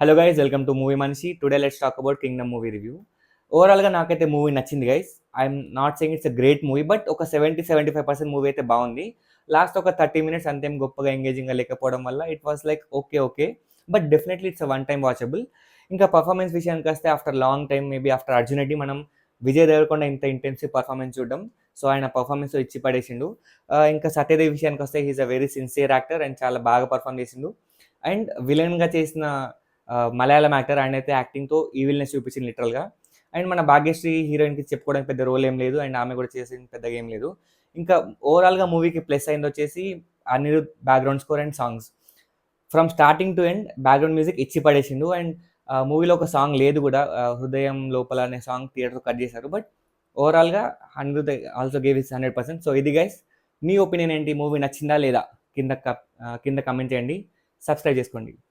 Hello guys, welcome to movie మనిషి. Today let's talk about Kingdom movie review. ఓవరాల్గా నాకైతే movie నచ్చింది guys. I'm not saying it's a great movie, but ఒక 70-75% movie అయితే బాగుంది. Last ఒక 30 మినిట్స్ అంతేం గొప్పగా ఎంగేజింగ్గా లేకపోవడం వల్ల it was like okay okay, but definitely it's a one time watchable. ఇంకా పర్ఫార్మెన్స్ విషయానికి వస్తే after long time, maybe after Arjun Reddy, మనం విజయ్ దేవరకొండ ఇంత ఇంటెన్సివ్ పర్ఫార్మెన్స్ చూడడం. సో ఆయన పర్ఫార్మెన్స్ ఇచ్చి పడేసిండు. ఇంకా సత్యదేవ్ విషయానికి వస్తే he is a very sincere actor and చాలా బాగా పర్ఫార్మ్ చేసిండు. అండ్ విలన్గా చేసిన మలయాళం యాక్టర్, ఆయన అయితే యాక్టింగ్తో ఈవిల్నెస్ చూపించింది లిటరల్గా. అండ్ మన భాగ్యశ్రీ హీరోయిన్కి చెప్పుకోవడానికి పెద్ద రోల్ ఏం లేదు, అండ్ ఆమె కూడా చేసింది పెద్దగా ఏం లేదు. ఇంకా ఓవరాల్గా మూవీకి ప్లస్ అయింది వచ్చేసి Anirudh background score and songs. From starting to end background music ఇచ్చి పడేసిండు. అండ్ మూవీలో ఒక సాంగ్ లేదు కూడా, హృదయం లోపల అనే సాంగ్ థియేటర్ కట్ చేశారు. బట్ ఓవరాల్గా Anirudh also gave is 100%. So ఇది గైస్, మీ ఒపీనియన్ ఏంటి? మూవీ నచ్చిందా లేదా? కింద కమెంట్ చేయండి, సబ్స్క్రైబ్ చేసుకోండి.